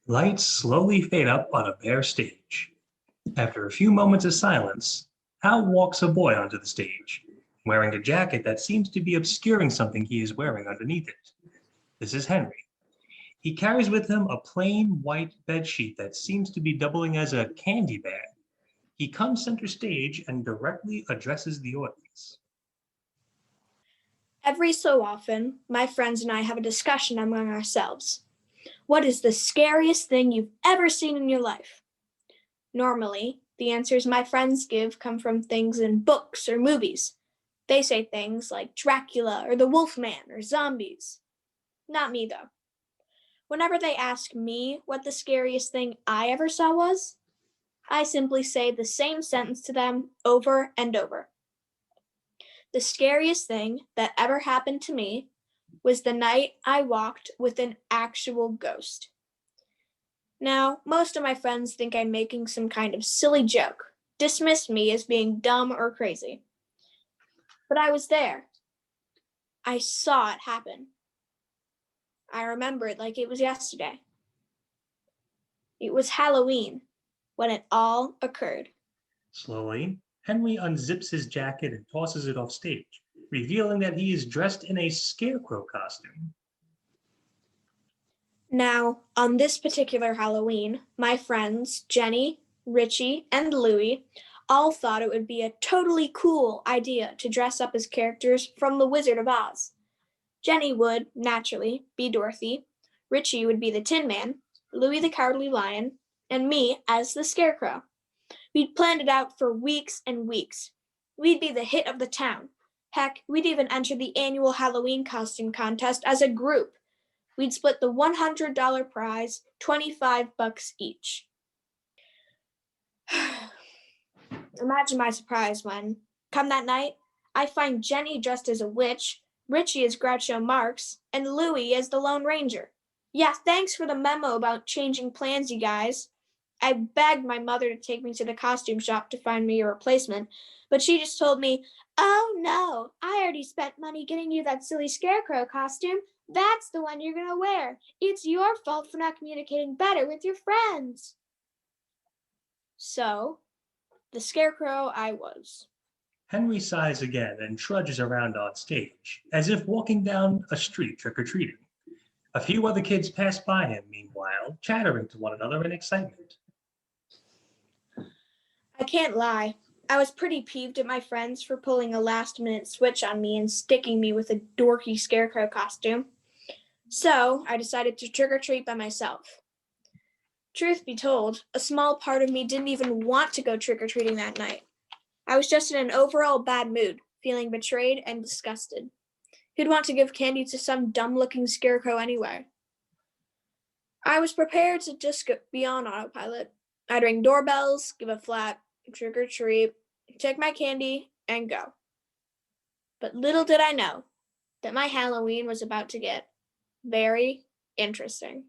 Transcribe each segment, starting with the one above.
Lights slowly fade up on a bare stage. After a few moments of silence, out walks a boy onto the stage, wearing a jacket that seems to be obscuring something he is wearing underneath it. This is Henry. He carries with him a plain white bedsheet that seems to be doubling as a candy bag. He comes center stage and directly addresses the audience. Every so often, my friends and I have a discussion among ourselves. What is the scariest thing you've ever seen in your life? Normally, the answers my friends give come from things in books or movies. They say things like Dracula or the Wolfman or zombies. Not me, though. Whenever they ask me what the scariest thing I ever saw was, I simply say the same sentence to them over and over. The scariest thing that ever happened to me was the night I walked with an actual ghost. Now, most of my friends think I'm making some kind of silly joke, dismiss me as being dumb or crazy. But I was there. I saw it happen. I remember it like it was yesterday. It was Halloween when it all occurred. Slowly, Henry unzips his jacket and tosses it off stage, revealing that he is dressed in a scarecrow costume. Now, on this particular Halloween, my friends, Jenny, Richie, and Louie, all thought it would be a totally cool idea to dress up as characters from The Wizard of Oz. Jenny would, naturally, be Dorothy, Richie would be the Tin Man, Louie the Cowardly Lion, and me as the Scarecrow. We'd planned it out for weeks and weeks. We'd be the hit of the town. Heck, we'd even enter the annual Halloween costume contest as a group. We'd split the $100 prize, $25 each. Imagine my surprise when, come that night, I find Jenny dressed as a witch, Richie as Groucho Marx, and Louie as the Lone Ranger. Yeah, thanks for the memo about changing plans, you guys. I begged my mother to take me to the costume shop to find me a replacement, but she just told me, "Oh no, I already spent money getting you that silly scarecrow costume. That's the one you're gonna wear. It's your fault for not communicating better with your friends." So, the scarecrow I was. Henry sighs again and trudges around on stage, as if walking down a street trick-or-treating. A few other kids pass by him, meanwhile, chattering to one another in excitement. I can't lie. I was pretty peeved at my friends for pulling a last minute switch on me and sticking me with a dorky scarecrow costume. So I decided to trick or treat by myself. Truth be told, a small part of me didn't even want to go trick or treating that night. I was just in an overall bad mood, feeling betrayed and disgusted. Who'd want to give candy to some dumb looking scarecrow anyway? I was prepared to just be on autopilot. I'd ring doorbells, give a flat trick or treat, take my candy, and go. But little did I know that my Halloween was about to get very interesting.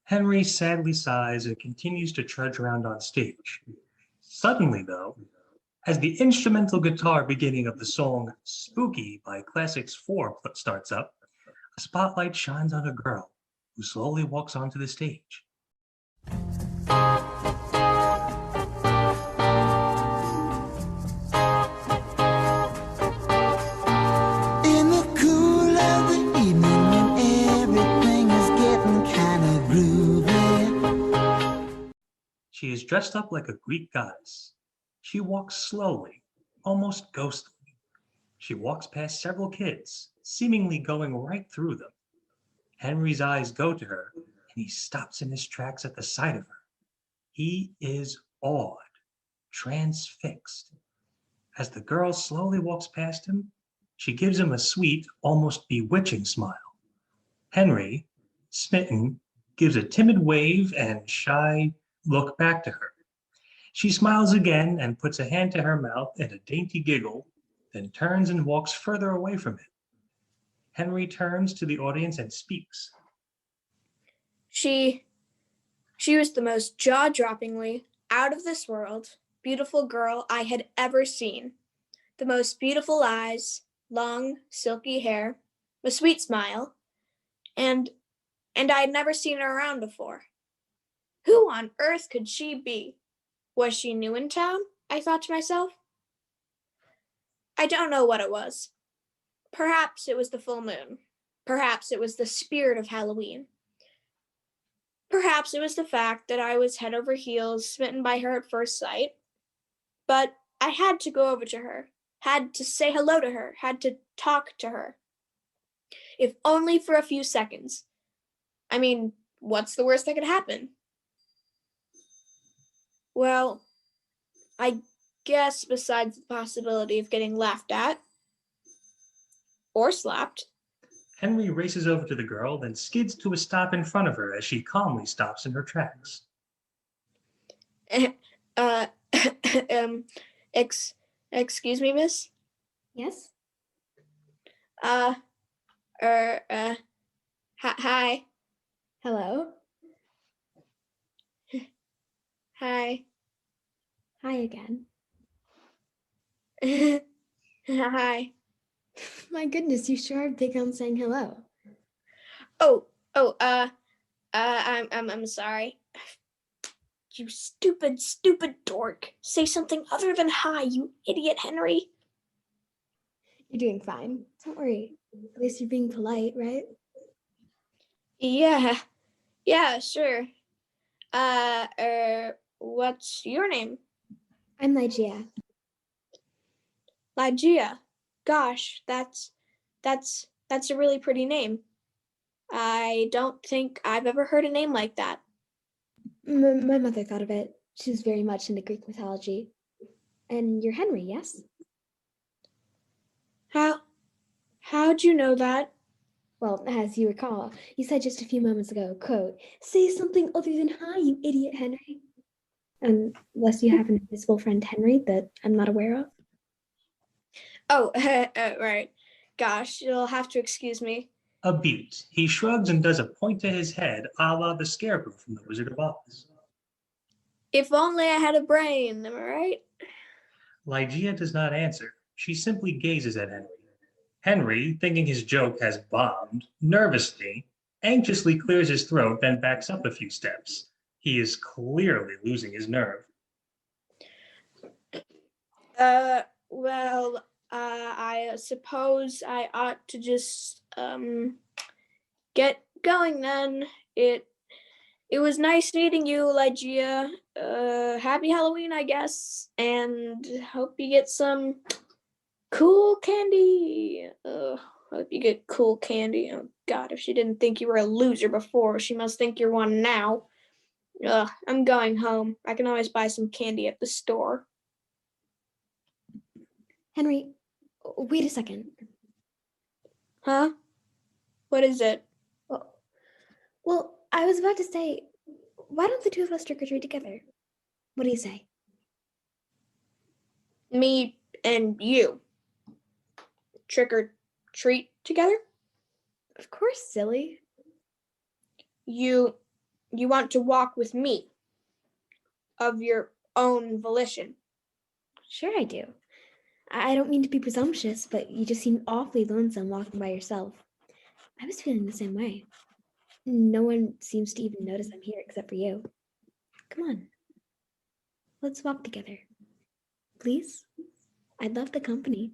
Henry sadly sighs and continues to trudge around on stage. Suddenly, though, as the instrumental guitar beginning of the song Spooky by Classics 4 starts up, a spotlight shines on a girl who slowly walks onto the stage. In the cool of the evening when everything is getting kind of groovy. She is dressed up like a Greek goddess. She walks slowly, almost ghostly. She walks past several kids, seemingly going right through them. Henry's eyes go to her, and he stops in his tracks at the sight of her. He is awed, transfixed. As the girl slowly walks past him, she gives him a sweet, almost bewitching smile. Henry, smitten, gives a timid wave and shy look back to her. She smiles again and puts a hand to her mouth in a dainty giggle, then turns and walks further away from him. Henry turns to the audience and speaks. She was the most jaw-droppingly, out of this world, beautiful girl I had ever seen. The most beautiful eyes, long, silky hair, a sweet smile, and I had never seen her around before. Who on earth could she be? Was she new in town? I thought to myself. I don't know what it was. Perhaps it was the full moon. Perhaps it was the spirit of Halloween. Perhaps it was the fact that I was head over heels smitten by her at first sight. But I had to go over to her, had to say hello to her, had to talk to her. If only for a few seconds. I mean, what's the worst that could happen? Well, I guess besides the possibility of getting laughed at or slapped. Henry races over to the girl, then skids to a stop in front of her as she calmly stops in her tracks. uh, excuse me, miss? Yes? Uh, hi. Hello? Hi. Hi again. Hi. My goodness, you sure are big on saying hello. I'm sorry. You stupid dork. Say something other than hi, you idiot, Henry. You're doing fine. Don't worry. At least you're being polite, right? Yeah, sure. What's your name? I'm Lygia. Lygia. Gosh, that's a really pretty name. I don't think I've ever heard a name like that. My mother thought of it. She was very much into Greek mythology. And you're Henry, yes? How'd you know that? Well, as you recall, you said just a few moments ago, quote, say something other than hi, you idiot, Henry. Unless you have an invisible friend, Henry, that I'm not aware of. Oh, right. Gosh, you'll have to excuse me. A butte. He shrugs and does a point to his head, a la the Scarecrow from The Wizard of Oz. If only I had a brain, am I right? Lygia does not answer. She simply gazes at Henry. Henry, thinking his joke has bombed, nervously, anxiously clears his throat, then backs up a few steps. He is clearly losing his nerve. Well, I suppose I ought to just, get going then. It was nice meeting you, Lygia. Happy Halloween, I guess, and hope you get some cool candy. Hope you get cool candy. Oh God, if she didn't think you were a loser before, she must think you're one now. I'm going home. I can always buy some candy at the store. Henry, wait a second. Huh? What is it? Well, I was about to say, why don't the two of us trick or treat together? What do you say? Me and you. Trick or treat together? Of course, silly. You want to walk with me of your own volition. Sure I do. I don't mean to be presumptuous, but you just seem awfully lonesome walking by yourself. I was feeling the same way. No one seems to even notice I'm here except for you. Come on. Let's walk together. Please? I'd love the company.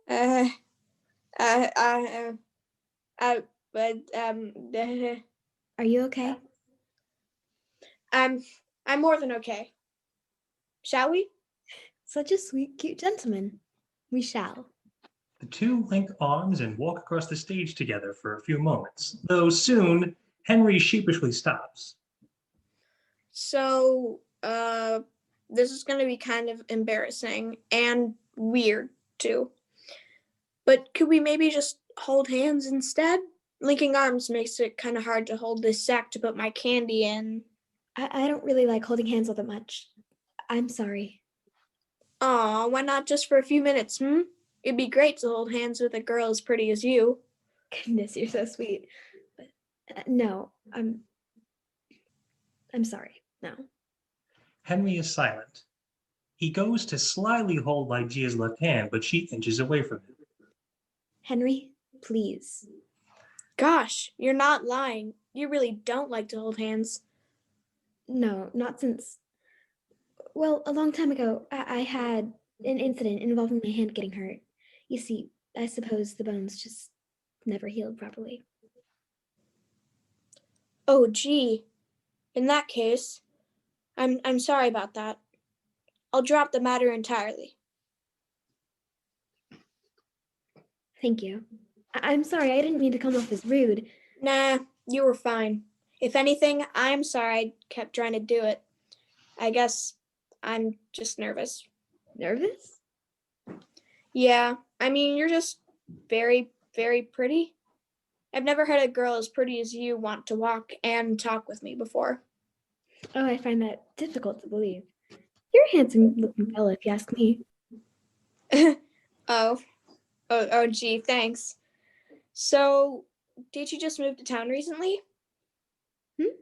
But Are you okay? I'm more than okay. Shall we? Such a sweet, cute gentleman. We shall. The two link arms and walk across the stage together for a few moments, though soon Henry sheepishly stops. So, this is going to be kind of embarrassing and weird too. But could we maybe just hold hands instead? Linking arms makes it kind of hard to hold this sack to put my candy in. I don't really like holding hands all that much. I'm sorry. Aw, why not just for a few minutes, It'd be great to hold hands with a girl as pretty as you. Goodness, you're so sweet. But no, I'm sorry. No. Henry is silent. He goes to slyly hold Lygia's left hand, but she inches away from him. Henry, please. Gosh, you're not lying. You really don't like to hold hands. No, not since, well, a long time ago, I had an incident involving my hand getting hurt. You see, I suppose the bones just never healed properly. Oh, gee. In that case, I'm sorry about that. I'll drop the matter entirely. Thank you. I'm sorry, I didn't mean to come off as rude. Nah, you were fine. If anything, I'm sorry I kept trying to do it. I guess I'm just nervous. Nervous? Yeah, I mean, you're just very, very pretty. I've never had a girl as pretty as you want to walk and talk with me before. Oh, I find that difficult to believe. You're a handsome looking fella, if you ask me. Oh, oh, gee, thanks. So, did you just move to town recently? Hmm?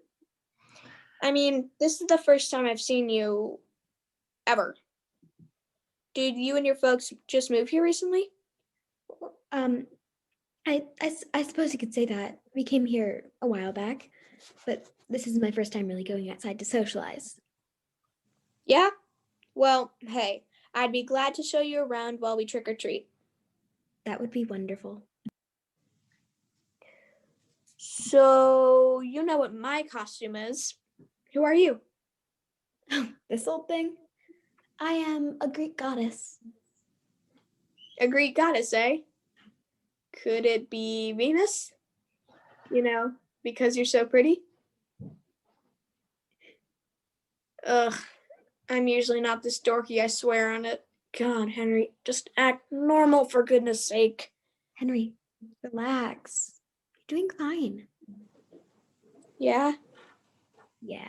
I mean, this is the first time I've seen you ever. Did you and your folks just move here recently? Um, I suppose you could say that. We came here a while back, but this is my first time really going outside to socialize. Yeah? Well, hey, I'd be glad to show you around while we trick or treat. That would be wonderful. So, you know what my costume is. Who are you? This old thing? I am a Greek goddess. A Greek goddess, eh? Could it be Venus? You know, because you're so pretty? Ugh, I'm usually not this dorky, I swear on it. God, Henry, just act normal for goodness sake. Henry, relax. You're doing fine. Yeah? Yeah.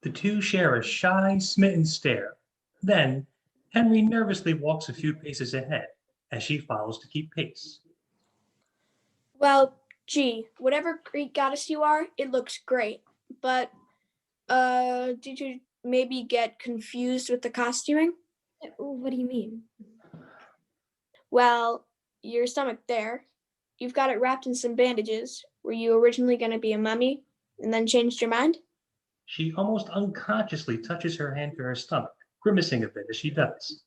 The two share a shy, smitten stare. Then, Henry nervously walks a few paces ahead as she follows to keep pace. Well, gee, whatever Greek goddess you are, it looks great. But, did you maybe get confused with the costuming? What do you mean? Well, your stomach there, you've got it wrapped in some bandages. Were you originally going to be a mummy and then changed your mind? She almost unconsciously touches her hand to her stomach, grimacing a bit as she does.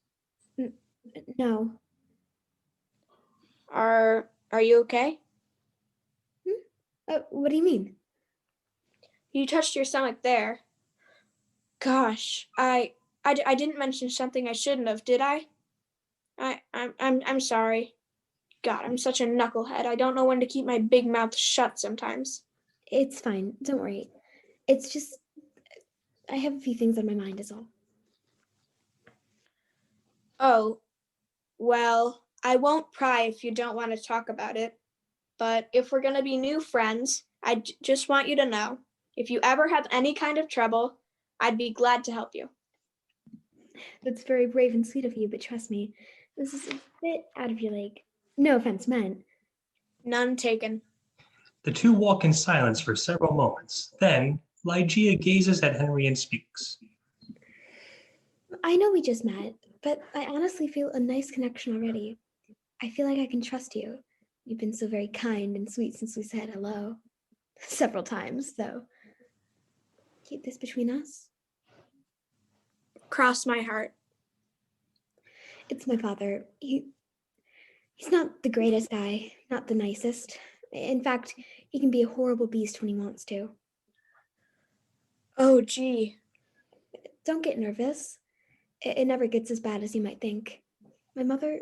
No. Are you okay? What do you mean? You touched your stomach there. Gosh, I didn't mention something I shouldn't have, did I? I'm sorry. God, I'm such a knucklehead. I don't know when to keep my big mouth shut sometimes. It's fine. Don't worry. It's just, I have a few things on my mind, is all. Oh, well, I won't pry if you don't want to talk about it. But if we're going to be new friends, just want you to know if you ever have any kind of trouble, I'd be glad to help you. That's very brave and sweet of you, but trust me, this is a bit out of your league. No offense meant. None taken. The two walk in silence for several moments. Then, Ligeia gazes at Henry and speaks. I know we just met, but I honestly feel a nice connection already. I feel like I can trust you. You've been so very kind and sweet since we said hello. Several times, though. Keep this between us. Cross my heart. It's my father. He's not the greatest guy, not the nicest. In fact, he can be a horrible beast when he wants to. Oh, gee. Don't get nervous. It never gets as bad as you might think. My mother,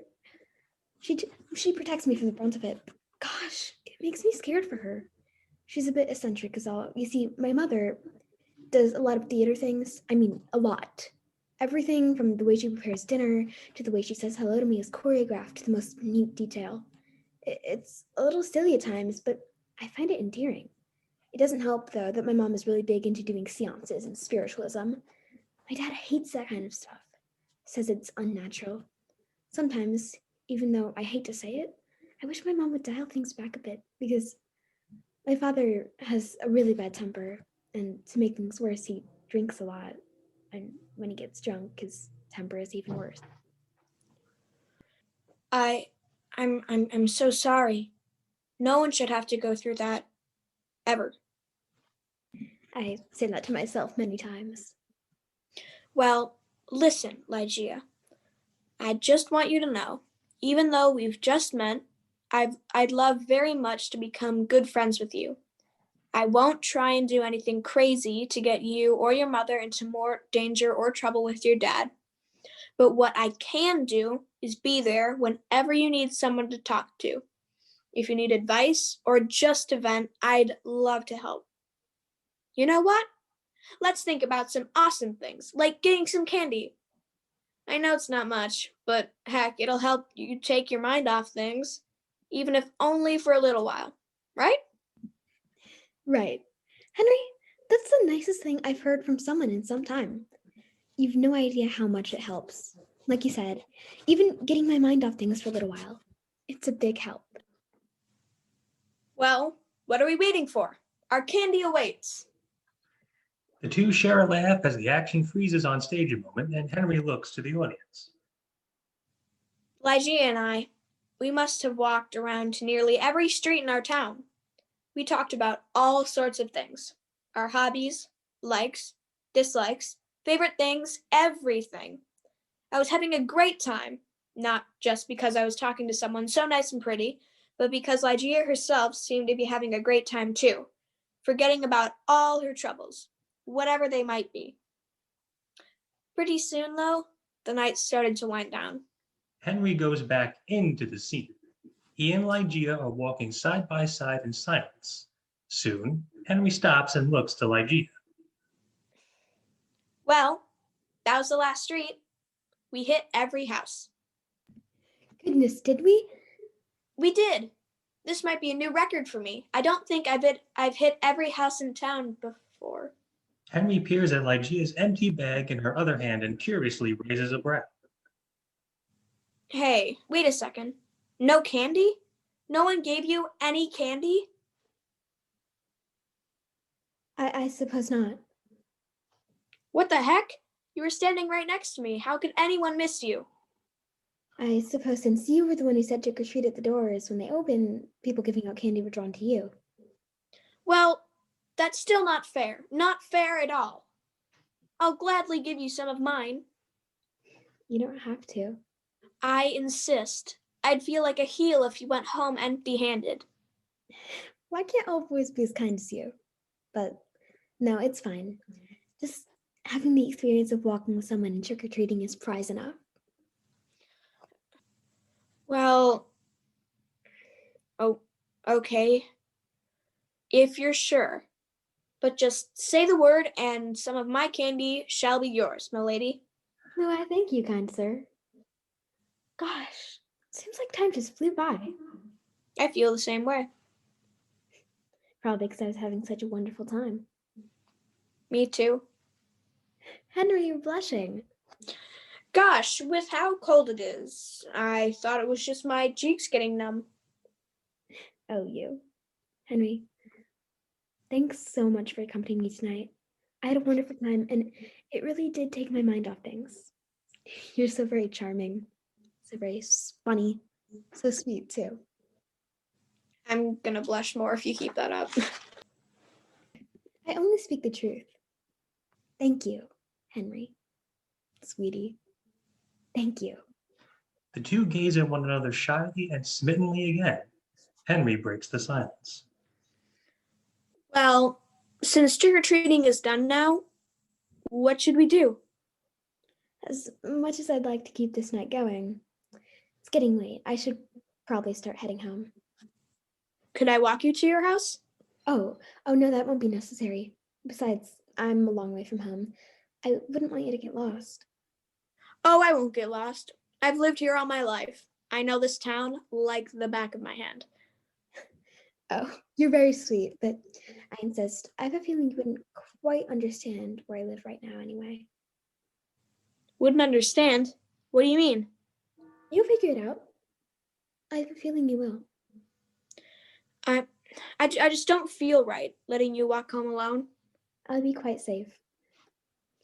she protects me from the brunt of it. But gosh, it makes me scared for her. She's a bit eccentric is all. You see, my mother does a lot of theater things. I mean, a lot. Everything from the way she prepares dinner to the way she says hello to me is choreographed to the most minute detail. It's a little silly at times, but I find it endearing. It doesn't help, though, that my mom is really big into doing seances and spiritualism. My dad hates that kind of stuff, says it's unnatural. Sometimes, even though I hate to say it, I wish my mom would dial things back a bit because my father has a really bad temper, and to make things worse, he drinks a lot. And when he gets drunk, his temper is even worse. I'm so sorry. No one should have to go through that. Ever. I say that to myself many times. Well, listen, Ligeia. I just want you to know, even though we've just met, I'd love very much to become good friends with you. I won't try and do anything crazy to get you or your mother into more danger or trouble with your dad. But what I can do is be there whenever you need someone to talk to. If you need advice or just to vent, I'd love to help. You know what? Let's think about some awesome things, like getting some candy. I know it's not much, but heck, it'll help you take your mind off things, even if only for a little while, right? Right. Henry, that's the nicest thing I've heard from someone in some time. You've no idea how much it helps. Like you said, even getting my mind off things for a little while. It's a big help. Well, what are we waiting for? Our candy awaits. The two share a laugh as the action freezes on stage a moment and Henry looks to the audience. Ligeia and I, we must have walked around to nearly every street in our town. We talked about all sorts of things. Our hobbies, likes, dislikes, favorite things, everything. I was having a great time, not just because I was talking to someone so nice and pretty, but because Ligeia herself seemed to be having a great time too, forgetting about all her troubles, whatever they might be. Pretty soon, though, the night started to wind down. Henry goes back into the scene. He and Ligeia are walking side by side in silence. Soon, Henry stops and looks to Ligeia. Well, that was the last street. We hit every house. Goodness, did we? We did. This might be a new record for me. I don't think I've hit every house in town before. Henry peers at Ligeia's empty bag in her other hand and curiously raises a brow. Hey, wait a second. No candy? No one gave you any candy? I suppose not. What the heck? You were standing right next to me. How could anyone miss you? I suppose since you were the one who said trick or treat at the doors, when they open, people giving out candy were drawn to you. Well, that's still not fair. Not fair at all. I'll gladly give you some of mine. You don't have to. I insist. I'd feel like a heel if you went home empty-handed. Why can't all boys be as kind as you? But no, it's fine. Just having the experience of walking with someone and trick or treating is prize enough. Well, oh, okay. If you're sure. But just say the word and some of my candy shall be yours, milady. No, I thank you, kind sir. Gosh, seems like time just flew by. I feel the same way. Probably because I was having such a wonderful time. Me too. Henry, you're blushing. Gosh, with how cold it is, I thought it was just my cheeks getting numb. Oh, you. Henry, thanks so much for accompanying me tonight. I had a wonderful time, and it really did take my mind off things. You're so very charming, so very funny, so sweet, too. I'm gonna blush more if you keep that up. I only speak the truth. Thank you, Henry. Sweetie. Thank you. The two gaze at one another shyly and smittenly again. Henry breaks the silence. Well, since trick-or-treating is done now, what should we do? As much as I'd like to keep this night going, it's getting late. I should probably start heading home. Could I walk you to your house? Oh no, that won't be necessary. Besides, I'm a long way from home. I wouldn't want you to get lost. Oh, I won't get lost. I've lived here all my life. I know this town like the back of my hand. Oh, you're very sweet, but I insist. I have a feeling you wouldn't quite understand where I live right now anyway. Wouldn't understand? What do you mean? You'll figure it out. I have a feeling you will. I just don't feel right letting you walk home alone. I'll be quite safe.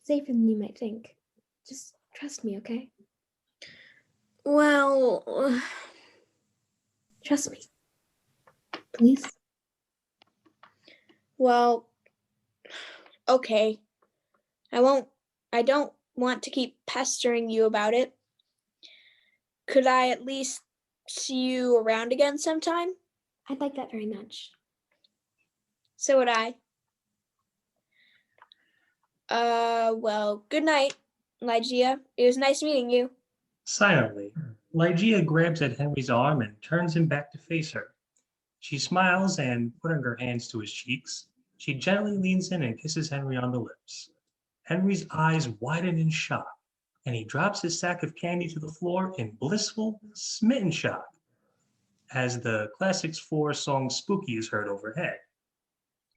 Safer than you might think. Just trust me, okay? Well, Trust me. Please? well, Okay, I don't want to keep pestering you about it. Could I at least see you around again sometime? I'd like that very much. So would I. Well, good night, Lygia. It was nice meeting you. Silently, Ligeia grabs at Henry's arm and turns him back to face her. She smiles and, putting her hands to his cheeks, she gently leans in and kisses Henry on the lips. Henry's eyes widen in shock, and he drops his sack of candy to the floor in blissful, smitten shock as the Classics 4 song Spooky is heard overhead.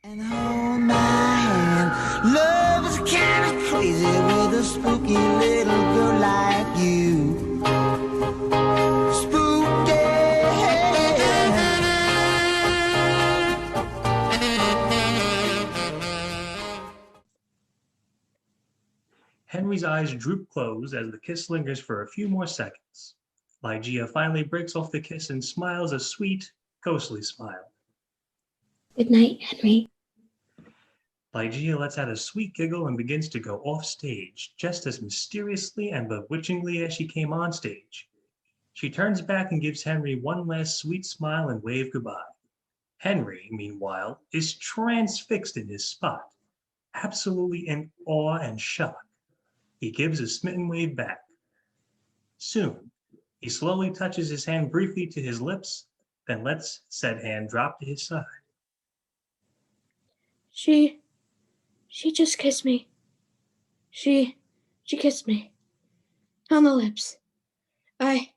And hold my hand. Love is kind of crazy with a spooky little girl like you. Spooky. Henry's eyes droop closed as the kiss lingers for a few more seconds. Ligeia finally breaks off the kiss and smiles a sweet, ghostly smile. Good night, Henry. Ligeia lets out a sweet giggle and begins to go off stage, just as mysteriously and bewitchingly as she came on stage. She turns back and gives Henry one last sweet smile and wave goodbye. Henry, meanwhile, is transfixed in his spot, absolutely in awe and shock. He gives a smitten wave back. Soon, he slowly touches his hand briefly to his lips, then lets said hand drop to his side. She just kissed me. She kissed me. On the lips. I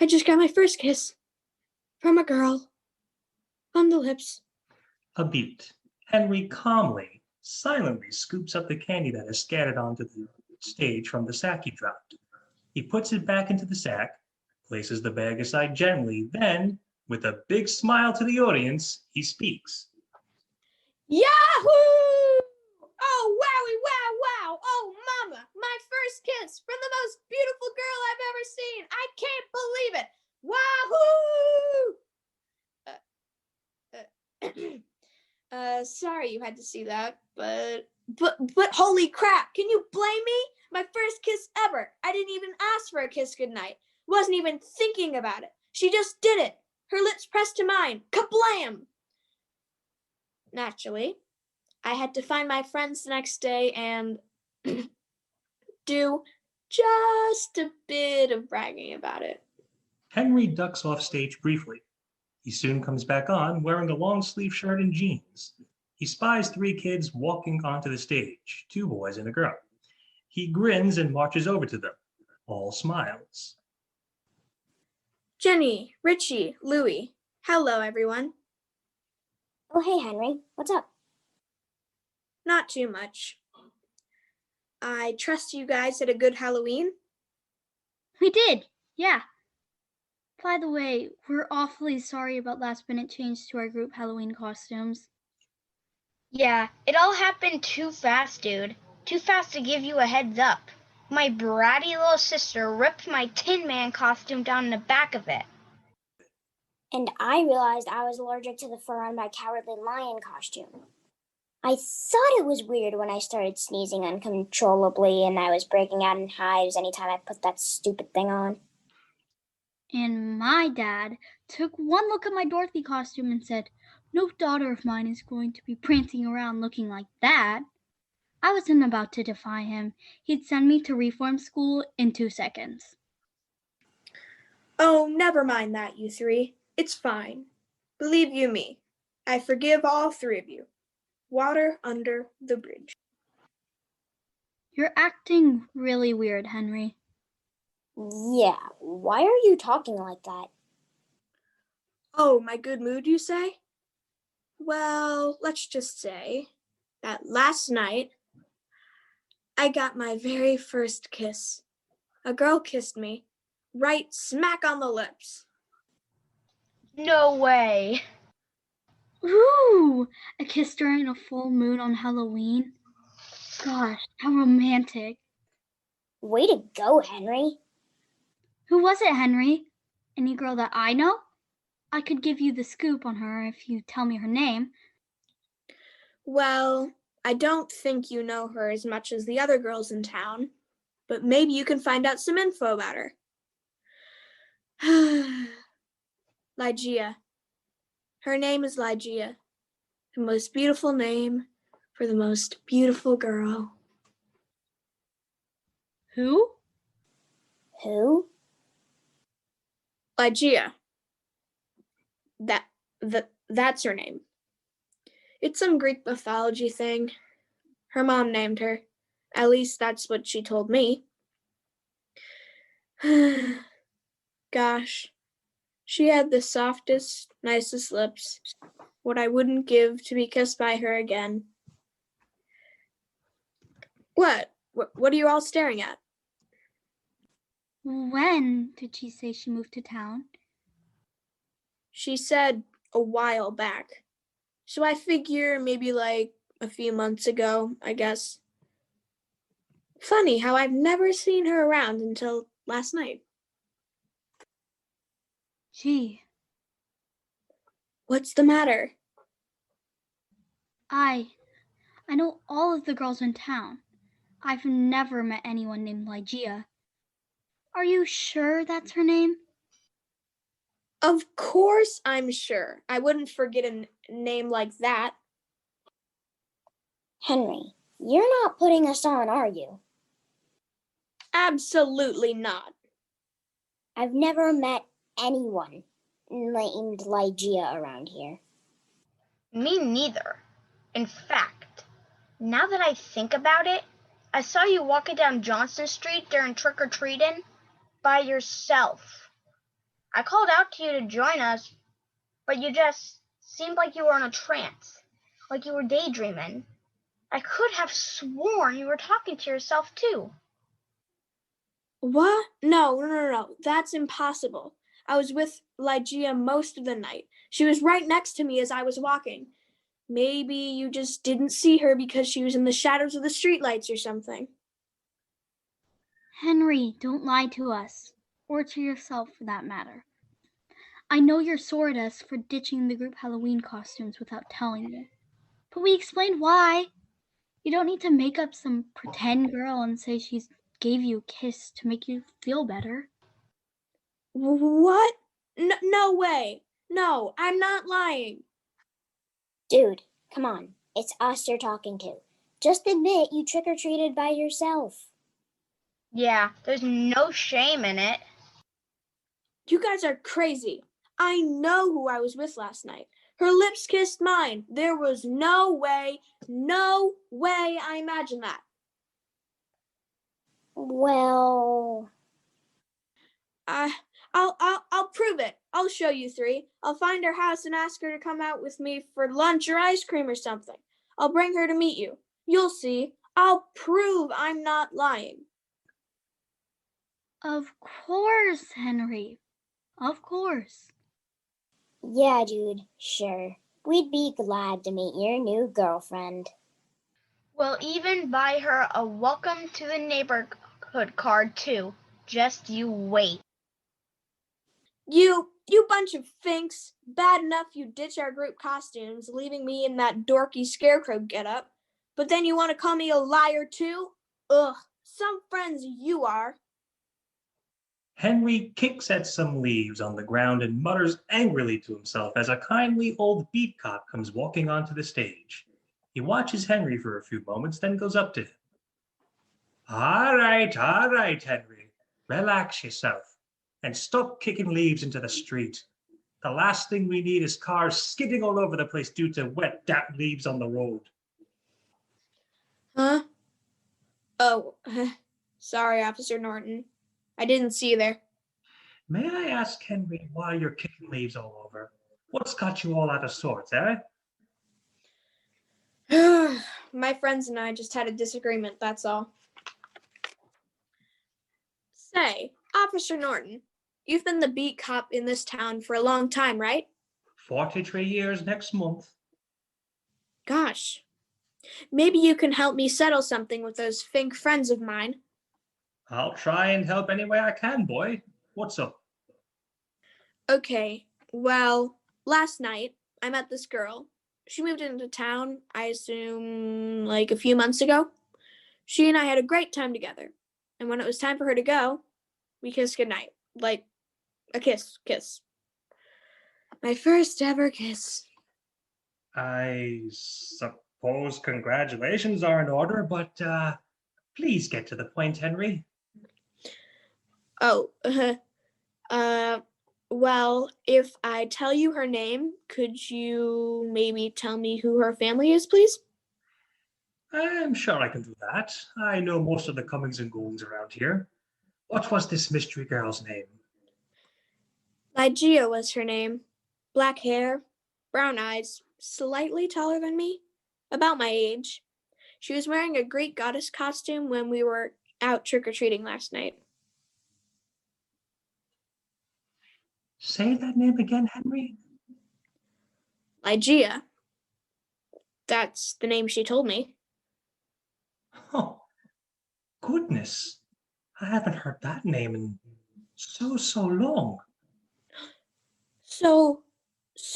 just got my first kiss. From a girl. On the lips. A beat. Henry calmly, silently scoops up the candy that is scattered onto the stage from the sack he dropped. He puts it back into the sack, places the bag aside gently, then, with a big smile to the audience, he speaks. Yahoo! Oh, wowie, wow, wow. Oh, mama, my first kiss from the most beautiful girl I've ever seen. I can't believe it. Wahoo! Sorry you had to see that, but holy crap, can you blame me? My first kiss ever. I didn't even ask for a kiss goodnight. Wasn't even thinking about it. She just did it. Her lips pressed to mine. Kablam! Naturally, I had to find my friends the next day and do just a bit of bragging about it. Henry ducks off stage briefly. He soon comes back on, wearing a long-sleeve shirt and jeans. He spies 3 kids walking onto the stage, 2 boys and a girl. He grins and marches over to them, all smiles. Jenny, Richie, Louie, hello everyone. Oh, hey, Henry. What's up? Not too much. I trust you guys had a good Halloween. We did, yeah. By the way, we're awfully sorry about last-minute change to our group Halloween costumes. Yeah, it all happened too fast, dude. Too fast to give you a heads up. My bratty little sister ripped my Tin Man costume down in the back of it. And I realized I was allergic to the fur on my Cowardly Lion costume. I thought it was weird when I started sneezing uncontrollably and I was breaking out in hives anytime I put that stupid thing on. And my dad took one look at my Dorothy costume and said, "No daughter of mine is going to be prancing around looking like that." I wasn't about to defy him. He'd send me to reform school in 2 seconds. Oh, never mind that, you 3. It's fine. Believe you me, I forgive all 3 of you. Water under the bridge. You're acting really weird, Henry. Yeah, why are you talking like that? Oh, my good mood, you say? Well, let's just say that last night I got my very first kiss. A girl kissed me, right smack on the lips. No way. Ooh, a kiss during a full moon on Halloween. Gosh, how romantic. Way to go, Henry. Who was it, Henry? Any girl that I know? I could give you the scoop on her if you tell me her name. Well, I don't think you know her as much as the other girls in town, but maybe you can find out some info about her. Ligeia. Her name is Ligeia. The most beautiful name for the most beautiful girl. Who? Who? Ligeia. That's her name. It's some Greek mythology thing. Her mom named her. At least that's what she told me. Gosh, she had the softest, nicest lips. What I wouldn't give to be kissed by her again. What? What are you all staring at? When did she say she moved to town? She said a while back. So I figure maybe like a few months ago, I guess. Funny how I've never seen her around until last night. Gee, What's the matter? I know all of the girls in town. I've never met anyone named Ligeia. Are you sure that's her name? Of course I'm sure. I wouldn't forget a name like that. Henry, you're not putting us on, are you? Absolutely not. I've never met anyone named Ligeia around here. Me neither. In fact, now that I think about it, I saw you walking down Johnson Street during trick-or-treating by yourself. I called out to you to join us, but you just seemed like you were in a trance, like you were daydreaming. I could have sworn you were talking to yourself too. What? No. That's impossible. I was with Ligeia most of the night. She was right next to me as I was walking. Maybe you just didn't see her because she was in the shadows of the streetlights or something. Henry, don't lie to us, or to yourself for that matter. I know you're sore at us for ditching the group Halloween costumes without telling you, but we explained why. You don't need to make up some pretend girl and say she gave you a kiss to make you feel better. What? No way. No, I'm not lying. Dude, come on. It's us you're talking to. Just admit you trick-or-treated by yourself. Yeah, there's no shame in it. You guys are crazy. I know who I was with last night. Her lips kissed mine. There was no way I imagined that. Well, I'll prove it. I'll show you three. I'll find her house and ask her to come out with me for lunch or ice cream or something. I'll bring her to meet you. You'll see. I'll prove I'm not lying. Of course, Henry. Of course. yeah, dude, sure. We'd be glad to meet your new girlfriend. We'll even buy her a welcome to the neighborhood card too. Just you wait. You bunch of finks. Bad enough you ditch our group costumes, leaving me in that dorky scarecrow getup. But then you want to call me a liar too? Ugh, some friends you are. Henry kicks at some leaves on the ground and mutters angrily to himself as a kindly old beat cop comes walking onto the stage. He watches Henry for a few moments, then goes up to him. All right, Henry. Relax yourself and stop kicking leaves into the street. The last thing we need is cars skidding all over the place due to wet, damp leaves on the road. Huh? Oh, sorry, Officer Norton. I didn't see you there. May I ask, Henry, why you're kicking leaves all over? What's got you all out of sorts, eh? My friends and I just had a disagreement, that's all. Say, Officer Norton, you've been the beat cop in this town for a long time, right? 43 years next month. Gosh, maybe you can help me settle something with those fink friends of mine. I'll try and help any way I can, boy. What's up? Okay, well, last night I met this girl. She moved into town, I assume, like a few months ago. She and I had a great time together. And when it was time for her to go, we kissed goodnight. Like a kiss. My first ever kiss. I suppose congratulations are in order, but please get to the point, Henry. Oh, well, if I tell you her name, could you maybe tell me who her family is, please? I'm sure I can do that. I know most of the comings and goings around here. What was this mystery girl's name? Ligeia was her name. Black hair, brown eyes, slightly taller than me, about my age. She was wearing a Greek goddess costume when we were out trick-or-treating last night. Say that name again, Henry. Ligeia. That's the name she told me. Oh, goodness. I haven't heard that name in so long. So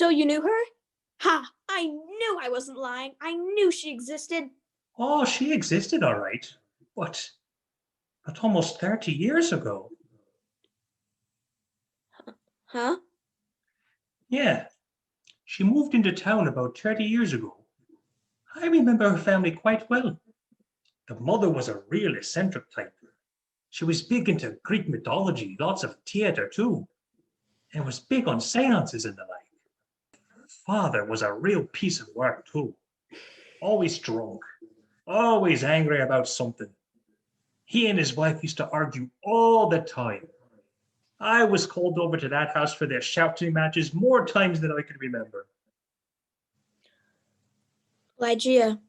you knew her? Ha! I knew I wasn't lying. I knew she existed. Oh, she existed, all right. But almost 30 years ago. Huh? Yeah, she moved into town about 30 years ago. I remember her family quite well. The mother was a real eccentric type. She was big into Greek mythology, lots of theater too, and was big on seances and the like. Her father was a real piece of work too. Always drunk, always angry about something. He and his wife used to argue all the time. I was called over to that house for their shouting matches more times than I could remember. Ligeia,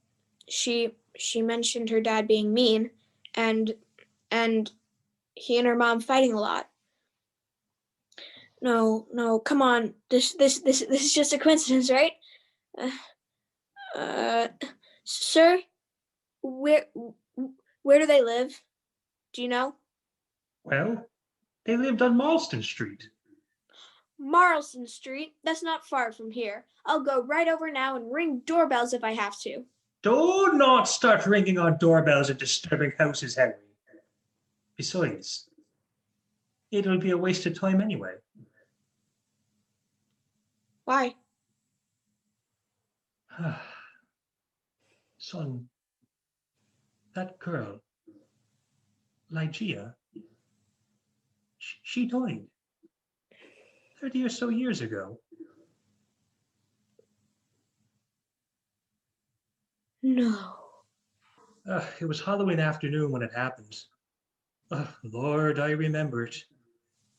she mentioned her dad being mean and he and her mom fighting a lot. No, come on. This is just a coincidence, right? Sir, where do they live? Do you know? Well, they lived on Marston Street. Marlson Street. That's not far from here. I'll go right over now and ring doorbells if I have to. Do not start ringing on doorbells and disturbing houses, Henry. Besides, it'll be a waste of time anyway. Why? Son, that girl, Ligeia, she died 30 or so years ago. No. It was Halloween afternoon when it happened. Lord, I remember it.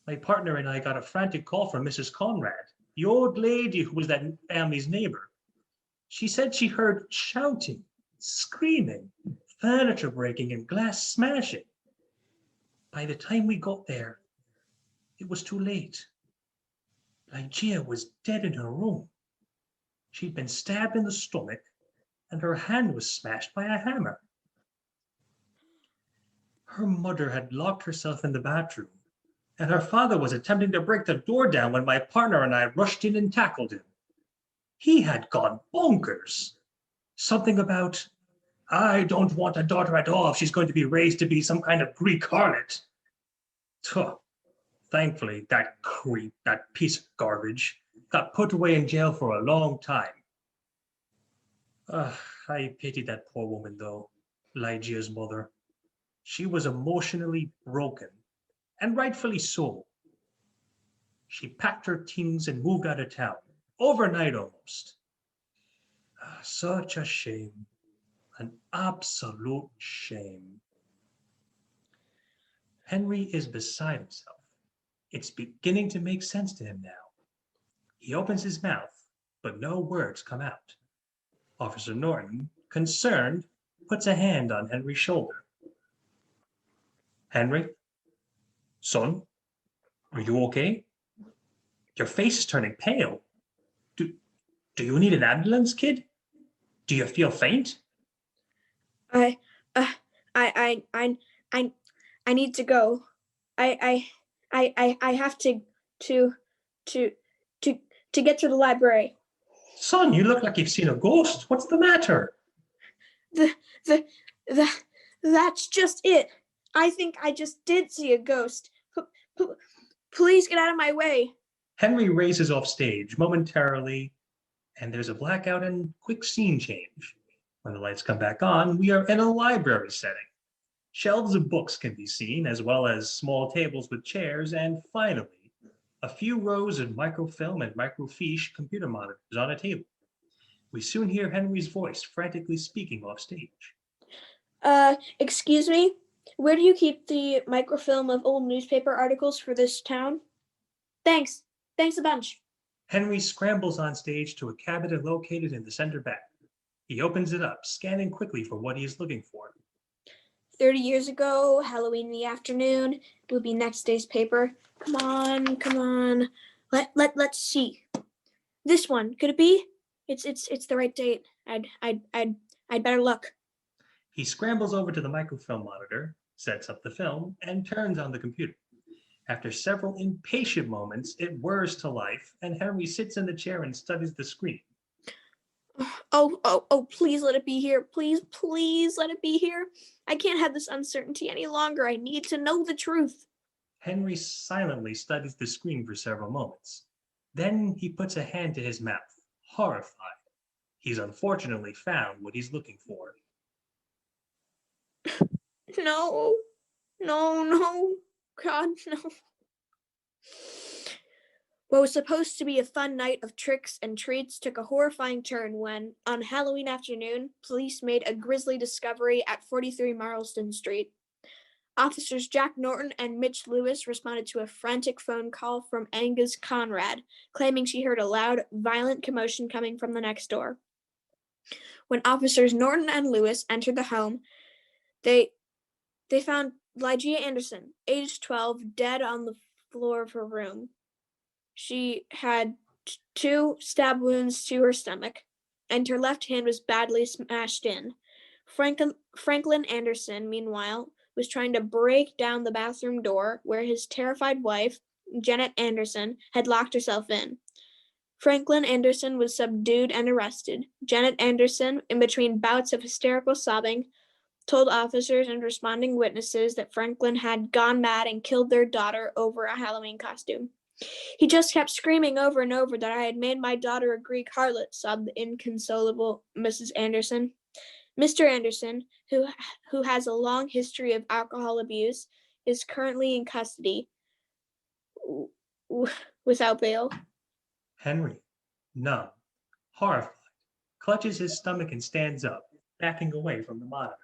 My partner and I got a frantic call from Mrs. Conrad, the old lady who was that family's neighbor. She said she heard shouting, screaming, furniture breaking, and glass smashing. By the time we got there, it was too late. Ligeia was dead in her room. She'd been stabbed in the stomach, and her hand was smashed by a hammer. Her mother had locked herself in the bathroom, and her father was attempting to break the door down when my partner and I rushed in and tackled him. He had gone bonkers. Something about, I don't want a daughter at all if she's going to be raised to be some kind of Greek harlot. Tuh. Thankfully, that creep, that piece of garbage, got put away in jail for a long time. I pity that poor woman, though, Ligeia's mother. She was emotionally broken, and rightfully so. She packed her things and moved out of town, overnight almost. Such a shame, an absolute shame. Henry is beside himself. It's beginning to make sense to him now. He opens his mouth, but no words come out. Officer Norton, concerned, puts a hand on Henry's shoulder. Henry? Son? Are you okay? Your face is turning pale. Do you need an ambulance, kid? Do you feel faint? I need to go. I have to get to the library. Son, you look like you've seen a ghost. What's the matter? The, the, that's just it. I think I just did see a ghost. Please get out of my way. Henry races off stage momentarily, and there's a blackout and quick scene change. When the lights come back on, we are in a library setting. Shelves of books can be seen, as well as small tables with chairs, and finally, a few rows of microfilm and microfiche computer monitors on a table. We soon hear Henry's voice frantically speaking off stage. Excuse me? Where do you keep the microfilm of old newspaper articles for this town? Thanks. Thanks a bunch. Henry scrambles on stage to a cabinet located in the center back. He opens it up, scanning quickly for what he is looking for. 30 years ago, Halloween in the afternoon, it would be next day's paper. Come on. Let's see. This one, could it be? It's the right date. I'd better look. He scrambles over to the microfilm monitor, sets up the film, and turns on the computer. After several impatient moments, it whirs to life, and Henry sits in the chair and studies the screen. Oh, please let it be here. Please let it be here. I can't have this uncertainty any longer. I need to know the truth. Henry silently studies the screen for several moments. Then he puts a hand to his mouth, horrified. He's unfortunately found what he's looking for. No. God, no. What was supposed to be a fun night of tricks and treats took a horrifying turn when, on Halloween afternoon, police made a grisly discovery at 43 Marlston Street. Officers Jack Norton and Mitch Lewis responded to a frantic phone call from Angus Conrad, claiming she heard a loud, violent commotion coming from the next door. When officers Norton and Lewis entered the home, they found Lygia Anderson, aged 12, dead on the floor of her room. She had 2 stab wounds to her stomach, and her left hand was badly smashed in. Franklin Anderson, meanwhile, was trying to break down the bathroom door where his terrified wife, Janet Anderson, had locked herself in. Franklin Anderson was subdued and arrested. Janet Anderson, in between bouts of hysterical sobbing, told officers and responding witnesses that Franklin had gone mad and killed their daughter over a Halloween costume. He just kept screaming over and over that I had made my daughter a Greek harlot, sobbed the inconsolable Mrs. Anderson. Mr. Anderson, who has a long history of alcohol abuse, is currently in custody without bail. Henry, numb, horrified, clutches his stomach and stands up, backing away from the monitor.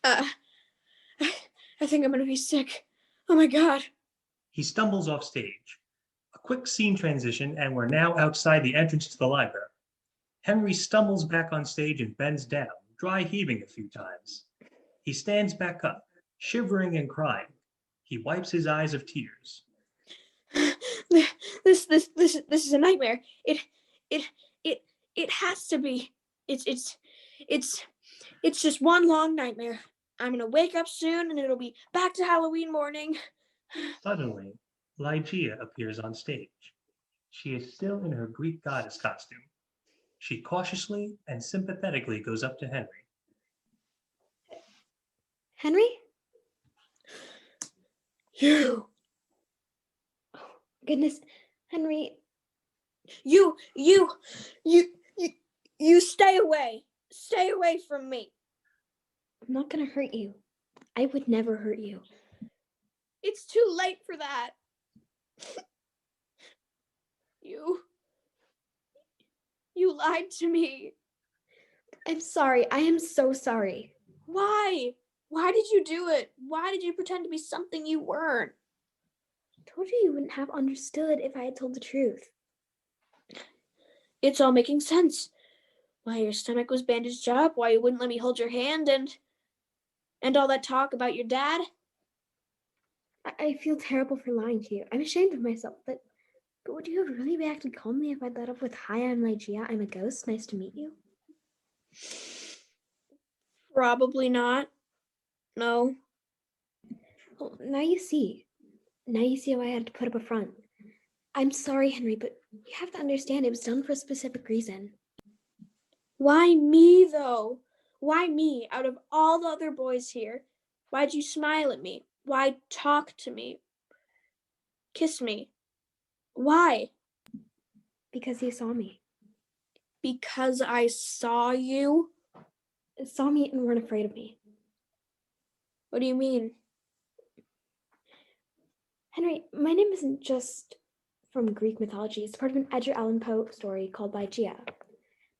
I think I'm gonna be sick. Oh my God. He stumbles off stage. A quick scene transition, and we're now outside the entrance to the library. Henry stumbles back on stage and bends down, dry heaving a few times. He stands back up, shivering and crying. He wipes his eyes of tears. This is a nightmare. It has to be. It's just one long nightmare. I'm gonna wake up soon and it'll be back to Halloween morning. Suddenly, Lygia appears on stage. She is still in her Greek goddess costume. She cautiously and sympathetically goes up to Henry. Henry? You Goodness, Henry. You stay away. Stay away from me. I'm not gonna hurt you. I would never hurt you. It's too late for that. You lied to me. I'm sorry. I am so sorry. Why? Why did you do it? Why did you pretend to be something you weren't? I told you wouldn't have understood if I had told the truth. It's all making sense. Why your stomach was bandaged up, why you wouldn't let me hold your hand, and all that talk about your dad. I feel terrible for lying to you. I'm ashamed of myself, but would you have really reacted calmly if I'd let up with, "Hi, I'm Lygia. I'm a ghost. Nice to meet you"? Probably not. No. Well, now you see. Now you see how I had to put up a front. I'm sorry, Henry, but You have to understand it was done for a specific reason. Why me, though? Why me, out of all the other boys here? Why'd you smile at me? Why talk to me? Kiss me? Why? Because you saw me. Because I saw you? Saw me and weren't afraid of me. What do you mean? Henry, my name isn't just from Greek mythology. It's part of an Edgar Allan Poe story called Ligeia.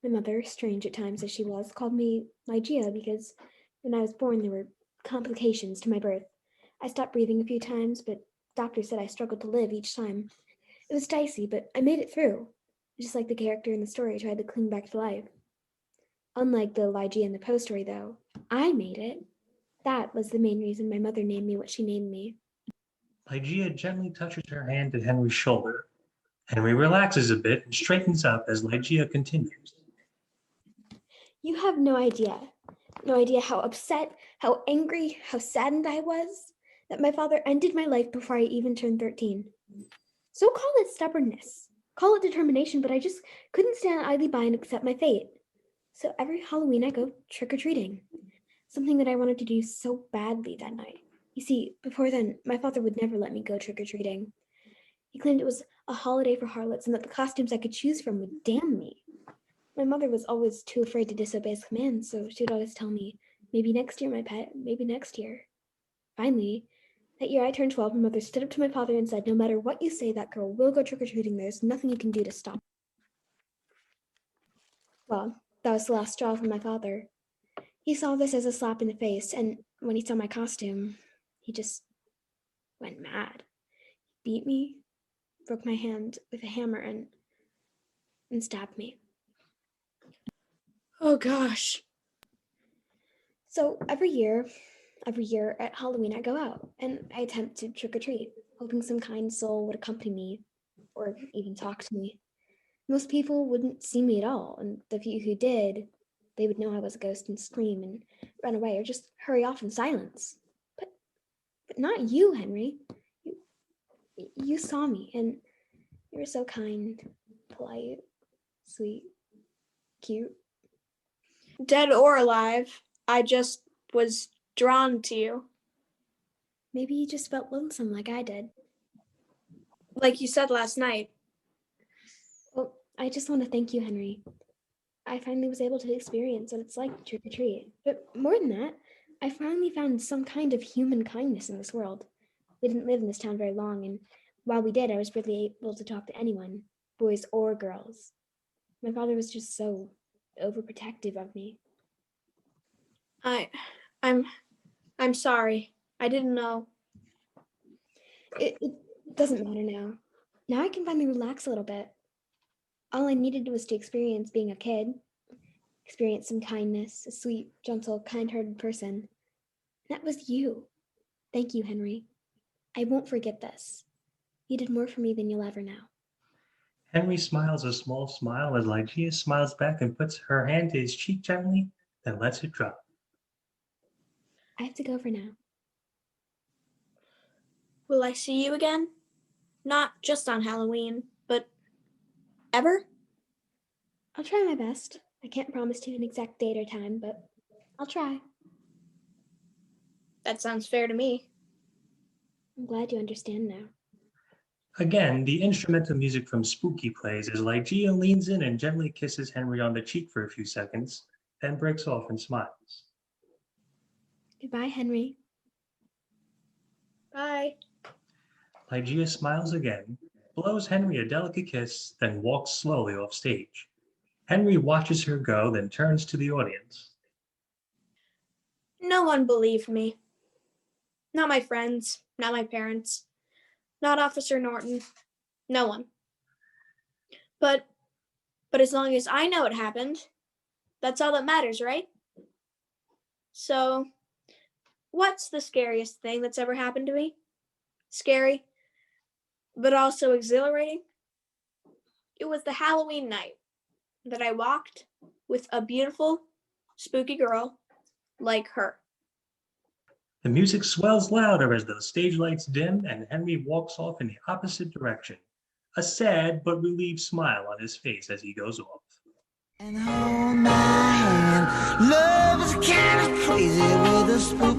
My mother, strange at times as she was, called me Ligeia because when I was born there were complications to my birth. I stopped breathing a few times, but doctors said I struggled to live each time. It was dicey, but I made it through. Just like the character in the story tried to cling back to life. Unlike the Ligeia in the Poe story, though, I made it. That was the main reason my mother named me what she named me. Ligeia gently touches her hand to Henry's shoulder. Henry relaxes a bit and straightens up as Ligeia continues. You have no idea. No idea how upset, how angry, how saddened I was that my father ended my life before I even turned 13. So call it stubbornness, call it determination, but I just couldn't stand idly by and accept my fate. So every Halloween I go trick-or-treating, something that I wanted to do so badly that night. You see, before then, my father would never let me go trick-or-treating. He claimed it was a holiday for harlots and that the costumes I could choose from would damn me. My mother was always too afraid to disobey his commands, so she would always tell me, maybe next year, my pet, maybe next year. Finally, that year I turned 12, my mother stood up to my father and said, no matter what you say, that girl will go trick-or-treating. There's nothing you can do to stop. Well, that was the last straw for my father. He saw this as a slap in the face, and when he saw my costume, he just went mad. He beat me, broke my hand with a hammer, and stabbed me. Oh gosh. So every year at Halloween, I go out and I attempt to trick or treat, hoping some kind soul would accompany me or even talk to me. Most people wouldn't see me at all, and the few who did, they would know I was a ghost and scream and run away or just hurry off in silence. But not you, Henry. You saw me, and you were so kind, polite, sweet, cute. Dead or alive, I just was drawn to you. Maybe you just felt lonesome like I did. Like you said last night. Well, I just want to thank you, Henry. I finally was able to experience what it's like to trick or treat. But more than that, I finally found some kind of human kindness in this world. We didn't live in this town very long, and while we did, I was really able to talk to anyone, boys or girls. My father was just so overprotective of me. I'm sorry. I didn't know. It doesn't matter now. Now I can finally relax a little bit. All I needed was to experience being a kid, experience some kindness, a sweet, gentle, kind-hearted person. That was you. Thank you, Henry. I won't forget this. You did more for me than you'll ever know. Henry smiles a small smile as Ligeia smiles back and puts her hand to his cheek gently, then lets it drop. I have to go for now. Will I see you again? Not just on Halloween, but ever? I'll try my best. I can't promise you an exact date or time, but I'll try. That sounds fair to me. I'm glad you understand now. Again, the instrumental music from Spooky plays as Ligeia leans in and gently kisses Henry on the cheek for a few seconds, then breaks off and smiles. Goodbye, Henry. Bye. Ligeia smiles again, blows Henry a delicate kiss, then walks slowly off stage. Henry watches her go, then turns to the audience. No one believed me. Not my friends, not my parents, not Officer Norton. No one. But as long as I know it happened, that's all that matters, right? So, what's the scariest thing that's ever happened to me? Scary, but also exhilarating? It was the Halloween night that I walked with a beautiful, spooky girl like her. The music swells louder as the stage lights dim and Henry walks off in the opposite direction, a sad but relieved smile on his face as he goes off. And hold my hand. Love is kind of crazy with a spooky